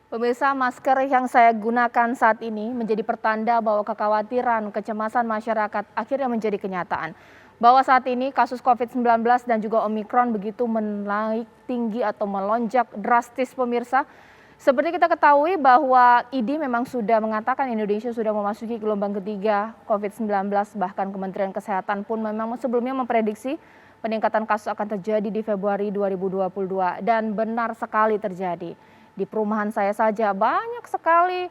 Pemirsa, masker yang saya gunakan saat ini menjadi pertanda bahwa kekhawatiran, kecemasan masyarakat akhirnya menjadi kenyataan. Bahwa saat ini kasus COVID-19 dan juga Omikron begitu menaik tinggi atau melonjak drastis pemirsa. Seperti kita ketahui bahwa ID memang sudah mengatakan Indonesia sudah memasuki gelombang ketiga COVID-19. Bahkan Kementerian Kesehatan pun memang sebelumnya memprediksi peningkatan kasus akan terjadi di Februari 2022. Dan benar sekali terjadi. Di perumahan saya saja banyak sekali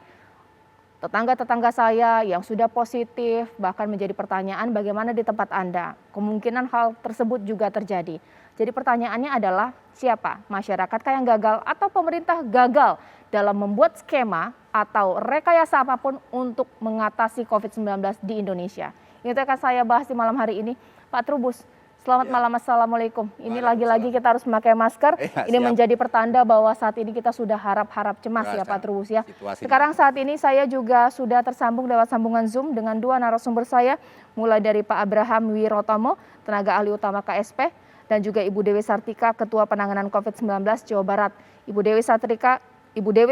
tetangga-tetangga saya yang sudah positif, bahkan menjadi pertanyaan bagaimana di tempat Anda. Kemungkinan hal tersebut juga terjadi. Jadi pertanyaannya adalah siapa? Masyarakat yang gagal atau pemerintah gagal dalam membuat skema atau rekayasa apapun untuk mengatasi COVID-19 di Indonesia. Ini akan saya bahas di malam hari ini. Pak Trubus, selamat malam, Assalamualaikum. Ini lagi-lagi kita harus memakai masker. Ini menjadi pertanda bahwa saat ini kita sudah harap-harap cemas ya Pak Trubus ya. Sekarang saat ini saya juga sudah tersambung lewat sambungan Zoom dengan dua narasumber saya. Mulai dari Pak Abraham Wirotomo, tenaga ahli utama KSP. Dan juga Ibu Dewi Sartika, Ketua Penanganan COVID-19 Jawa Barat. Ibu Dewi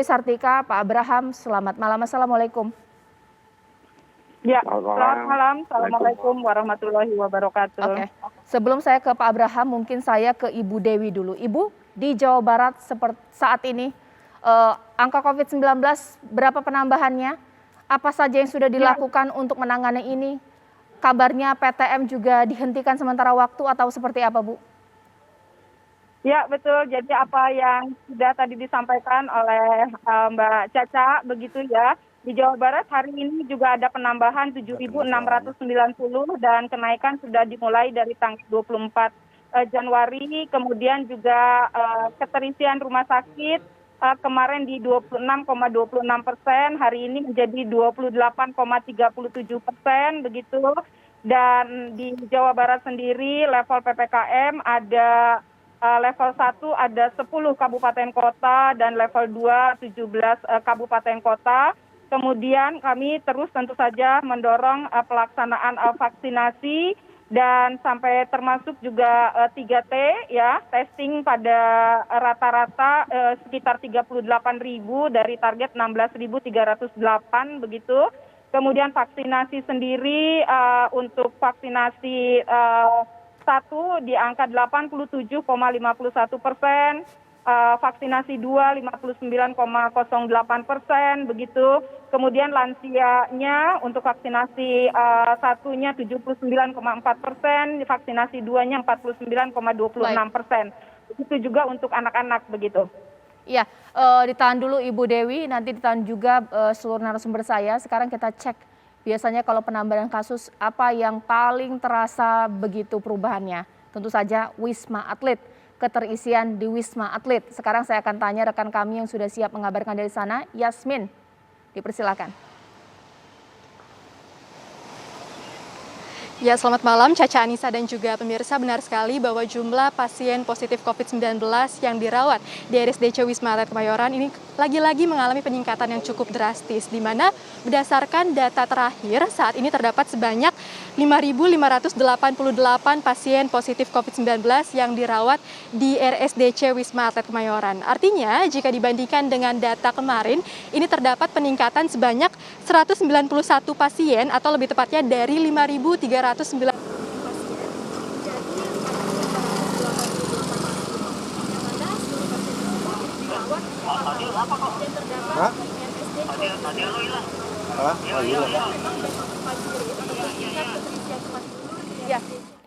Sartika, Pak Abraham, selamat malam. Assalamualaikum. Ya, selamat malam. Assalamualaikum warahmatullahi wabarakatuh. Oke. Sebelum saya ke Pak Abraham, mungkin saya ke Ibu Dewi dulu. Ibu, di Jawa Barat seperti saat ini, angka COVID-19 berapa penambahannya? Apa saja yang sudah dilakukan untuk menangani ini? Kabarnya PTM juga dihentikan sementara waktu atau seperti apa, Bu? Ya, betul. Jadi apa yang sudah tadi disampaikan oleh Mbak Caca, begitu ya. Di Jawa Barat hari ini juga ada penambahan 7.690 dan kenaikan sudah dimulai dari tanggal 24 Januari. Kemudian juga keterisian rumah sakit kemarin di 26,26%, hari ini menjadi 28,37%, begitu. Dan di Jawa Barat sendiri level PPKM ada level 1 ada 10 kabupaten kota dan level 2 17 kabupaten kota. Kemudian kami terus tentu saja mendorong pelaksanaan vaksinasi dan sampai termasuk juga 3T ya, testing pada rata-rata sekitar 38.000 dari target 16.308 begitu. Kemudian vaksinasi sendiri untuk vaksinasi 1 di angka 87,51%. Vaksinasi 2 59,08% begitu. Kemudian lansianya untuk vaksinasi satunya 79,4%, vaksinasi 2-nya 49,26%. Begitu juga untuk anak-anak begitu. Iya, ditahan dulu Ibu Dewi, nanti ditahan juga seluruh narasumber saya. Sekarang kita cek biasanya kalau penambahan kasus apa yang paling terasa begitu perubahannya. Tentu saja Wisma Atlet. Keterisian di Wisma Atlet. Sekarang saya akan tanya rekan kami yang sudah siap mengabarkan dari sana, Yasmin, dipersilakan. Ya, selamat malam Caca, Anissa dan juga pemirsa. Benar sekali bahwa jumlah pasien positif COVID-19 yang dirawat di RSDC Wisma Atlet Kemayoran ini lagi-lagi mengalami peningkatan yang cukup drastis, di mana berdasarkan data terakhir saat ini terdapat sebanyak 5.588 pasien positif COVID-19 yang dirawat di RSDC Wisma Atlet Kemayoran. Artinya jika dibandingkan dengan data kemarin, ini terdapat peningkatan sebanyak 191 pasien atau lebih tepatnya dari 5.309 pasien. Ya,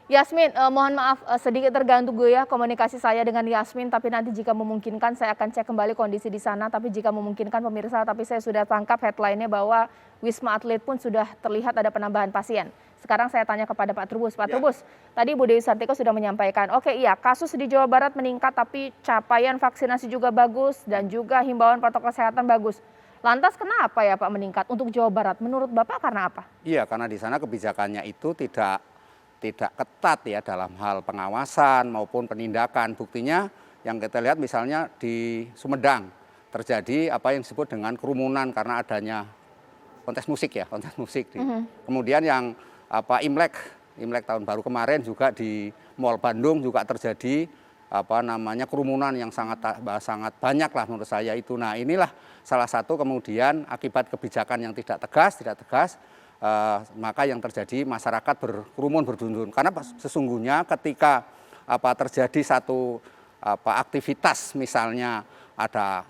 Yasmin, mohon maaf sedikit terganggu ya komunikasi saya dengan Yasmin, tapi nanti jika memungkinkan saya akan cek kembali kondisi di sana, tapi jika memungkinkan pemirsa, tapi saya sudah tangkap headline-nya bahwa Wisma Atlet pun sudah terlihat ada penambahan pasien. Sekarang saya tanya kepada Pak Trubus. Pak Trubus, tadi Bu Dewi Sartika sudah menyampaikan, oke iya kasus di Jawa Barat meningkat tapi capaian vaksinasi juga bagus dan juga himbauan protokol kesehatan bagus. Lantas kenapa ya Pak meningkat untuk Jawa Barat? Menurut Bapak karena apa? Iya, karena di sana kebijakannya itu tidak ketat ya dalam hal pengawasan maupun penindakan. Buktinya yang kita lihat misalnya di Sumedang terjadi apa yang disebut dengan kerumunan karena adanya kontes musik. Kemudian yang Imlek tahun baru kemarin juga di Mall Bandung juga terjadi kerumunan yang sangat banyak lah menurut saya itu. Nah, inilah salah satu kemudian akibat kebijakan yang tidak tegas, maka yang terjadi masyarakat berkerumun berdundun. Karena sesungguhnya ketika terjadi satu aktivitas, misalnya ada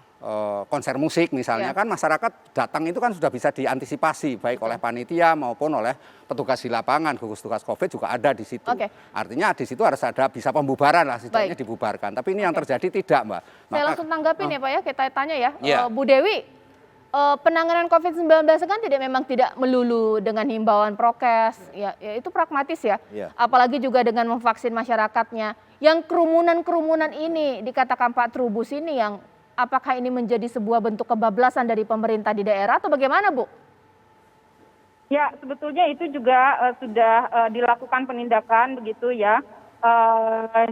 konser musik misalnya, kan masyarakat datang itu kan sudah bisa diantisipasi baik oleh panitia maupun oleh petugas di lapangan, gugus tugas COVID juga ada di situ. Artinya di situ harus ada bisa pembubaran lah, setidaknya dibubarkan. Tapi ini yang terjadi tidak, Mbak. Saya langsung tanggapin ya Pak ya, kita tanya ya. Iya. Bu Dewi, penanganan COVID-19 kan memang tidak melulu dengan himbauan prokes, ya itu pragmatis ya. Apalagi juga dengan memvaksin masyarakatnya. Yang kerumunan ini dikatakan Pak Trubus ini yang apakah ini menjadi sebuah bentuk kebablasan dari pemerintah di daerah atau bagaimana, Bu? Ya, sebetulnya itu juga sudah dilakukan penindakan begitu ya.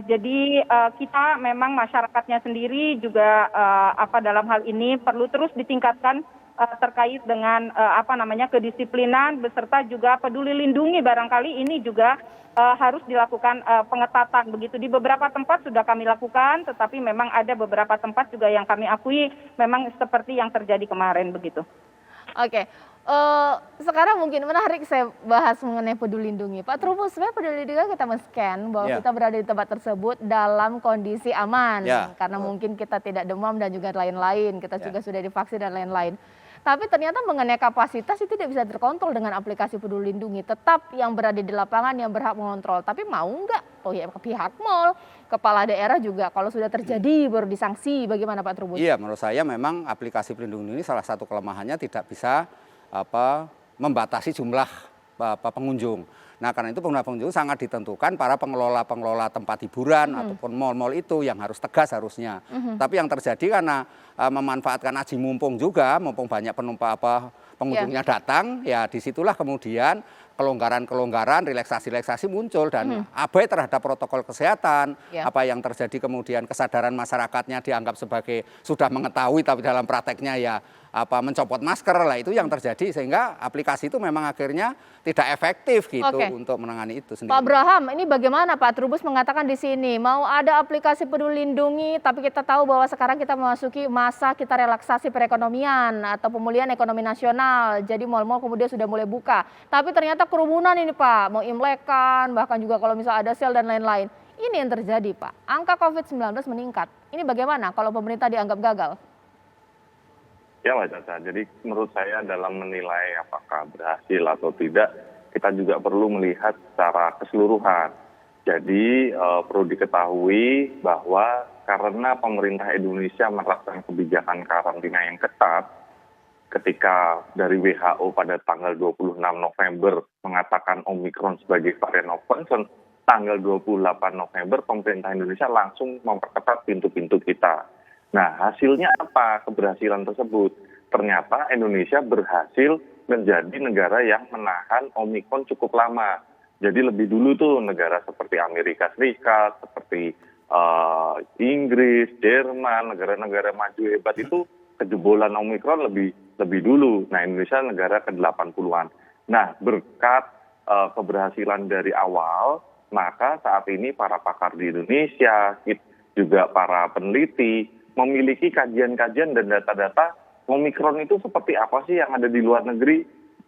Jadi kita memang masyarakatnya sendiri juga dalam hal ini perlu terus ditingkatkan terkait dengan kedisiplinan beserta juga peduli lindungi, barangkali ini juga harus dilakukan pengetatan begitu. Di beberapa tempat sudah kami lakukan, tetapi memang ada beberapa tempat juga yang kami akui memang seperti yang terjadi kemarin begitu. Oke. Sekarang mungkin menarik saya bahas mengenai peduli lindungi. Pak Trubus, sebenarnya peduli lindungi kita men-scan bahwa kita berada di tempat tersebut dalam kondisi aman. Karena mungkin kita tidak demam dan juga lain-lain. Kita juga sudah divaksin dan lain-lain. Tapi ternyata mengenai kapasitas itu tidak bisa terkontrol dengan aplikasi peduli lindungi. Tetap yang berada di lapangan yang berhak mengontrol. Tapi mau nggak? Oh ya, pihak mal, kepala daerah juga kalau sudah terjadi baru disanksi. Bagaimana Pak Trubus? Iya, menurut saya memang aplikasi pelindung ini salah satu kelemahannya tidak bisa membatasi jumlah pengunjung. Nah, karena itu pengunjung sangat ditentukan para pengelola tempat hiburan ataupun mal-mal itu yang harus tegas harusnya. Tapi yang terjadi karena memanfaatkan aji mumpung juga, mumpung banyak pengunjungnya datang, ya disitulah kemudian kelonggaran-kelonggaran, relaksasi-relaksasi muncul dan abai terhadap protokol kesehatan. Apa yang terjadi kemudian kesadaran masyarakatnya dianggap sebagai sudah mengetahui tapi dalam prakteknya ya mencopot masker lah, itu yang terjadi sehingga aplikasi itu memang akhirnya tidak efektif gitu untuk menangani itu sendiri. Pak Abraham, ini bagaimana Pak Trubus mengatakan di sini mau ada aplikasi peduli lindungi, tapi kita tahu bahwa sekarang kita memasuki masa kita relaksasi perekonomian atau pemulihan ekonomi nasional. Jadi mal-mal kemudian sudah mulai buka. Tapi ternyata kerumunan ini Pak, mau imlekan, bahkan juga kalau misalnya ada sale dan lain-lain. Ini yang terjadi Pak, angka COVID-19 meningkat. Ini bagaimana kalau pemerintah dianggap gagal? Ya Mbak Caca, jadi menurut saya dalam menilai apakah berhasil atau tidak, kita juga perlu melihat secara keseluruhan. Jadi perlu diketahui bahwa karena pemerintah Indonesia menerapkan kebijakan karantina yang ketat, ketika dari WHO pada tanggal 26 November mengatakan Omicron sebagai varian of concern, tanggal 28 November pemerintah Indonesia langsung memperketat pintu-pintu kita. Nah, hasilnya apa keberhasilan tersebut? Ternyata Indonesia berhasil menjadi negara yang menahan Omicron cukup lama. Jadi lebih dulu tuh negara seperti Amerika Serikat, seperti Inggris, Jerman, negara-negara maju hebat itu kejebolan Omicron lebih dulu. Nah, Indonesia negara ke-80-an. Nah, berkat keberhasilan dari awal, maka saat ini para pakar di Indonesia, juga para peneliti, memiliki kajian-kajian dan data-data Omicron itu seperti apa sih yang ada di luar negeri.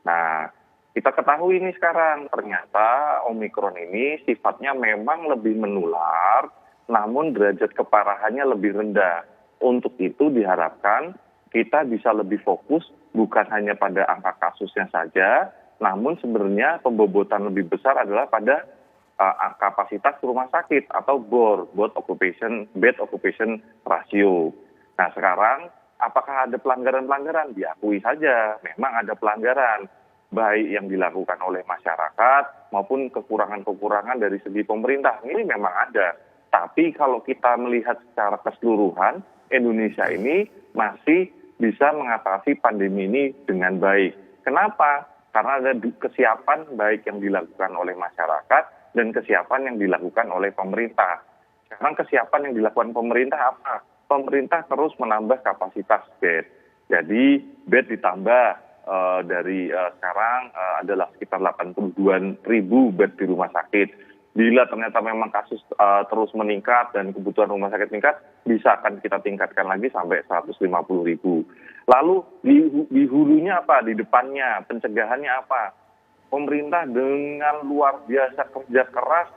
Nah, kita ketahui ini sekarang, ternyata Omicron ini sifatnya memang lebih menular, namun derajat keparahannya lebih rendah. Untuk itu diharapkan kita bisa lebih fokus bukan hanya pada angka kasusnya saja, namun sebenarnya pembobotan lebih besar adalah pada kapasitas rumah sakit atau BOR, bed occupation ratio. Nah, sekarang apakah ada pelanggaran-pelanggaran? Diakui saja, memang ada pelanggaran, baik yang dilakukan oleh masyarakat maupun kekurangan-kekurangan dari segi pemerintah. Ini memang ada. Tapi kalau kita melihat secara keseluruhan, Indonesia ini masih bisa mengatasi pandemi ini dengan baik. Kenapa? Karena ada kesiapan baik yang dilakukan oleh masyarakat dan kesiapan yang dilakukan oleh pemerintah. Sekarang kesiapan yang dilakukan pemerintah apa? Pemerintah terus menambah kapasitas bed. Jadi bed ditambah dari sekarang adalah sekitar 82.000 bed di rumah sakit. Bila ternyata memang kasus terus meningkat dan kebutuhan rumah sakit meningkat, bisa akan kita tingkatkan lagi sampai 150.000. Lalu di hulunya apa? Di depannya, pencegahannya apa? Pemerintah dengan luar biasa kerja keras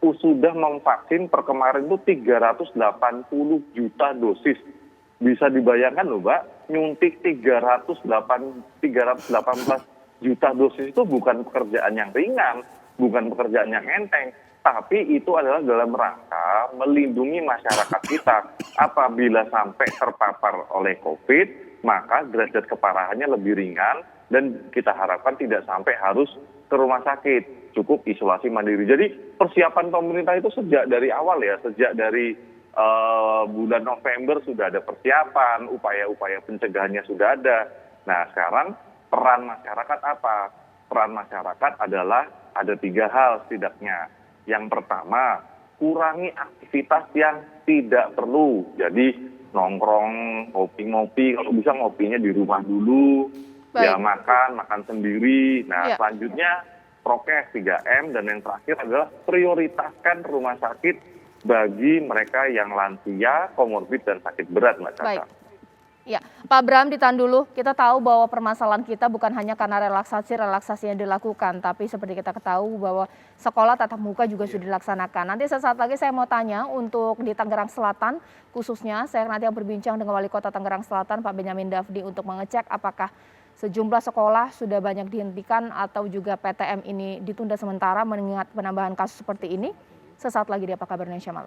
sudah memvaksin per kemarin itu 380 juta dosis. Bisa dibayangkan loh Mbak, nyuntik 318 juta dosis itu bukan pekerjaan yang ringan, bukan pekerjaan yang enteng, tapi itu adalah dalam rangka melindungi masyarakat kita. Apabila sampai terpapar oleh COVID, maka derajat keparahannya lebih ringan dan kita harapkan tidak sampai harus ke rumah sakit, cukup isolasi mandiri. Jadi persiapan pemerintah itu sejak dari awal ya, sejak dari bulan November sudah ada persiapan, upaya-upaya pencegahannya sudah ada. Nah sekarang peran masyarakat apa? Peran masyarakat adalah ada 3 hal setidaknya. Yang pertama, kurangi aktivitas yang tidak perlu. Jadi nongkrong, ngopi-ngopi, kalau bisa ngopinya di rumah dulu. Baik. Ya makan sendiri. Nah Ya. selanjutnya prokes 3M dan yang terakhir adalah prioritaskan rumah sakit bagi mereka yang lansia, komorbid dan sakit berat, Mbak Caca. Baik. Ya, Pak Bram ditahan dulu. Kita tahu bahwa permasalahan kita bukan hanya karena relaksasi yang dilakukan, tapi seperti kita ketahui bahwa sekolah tatap muka juga sudah dilaksanakan. Nanti sesaat lagi saya mau tanya untuk di Tangerang Selatan khususnya, saya nanti akan berbincang dengan Wali Kota Tangerang Selatan Pak Benyamin Dafdi untuk mengecek apakah sejumlah sekolah sudah banyak dihentikan atau juga PTM ini ditunda sementara mengingat penambahan kasus seperti ini. Sesaat lagi di Apa Kabar Indonesia Malam.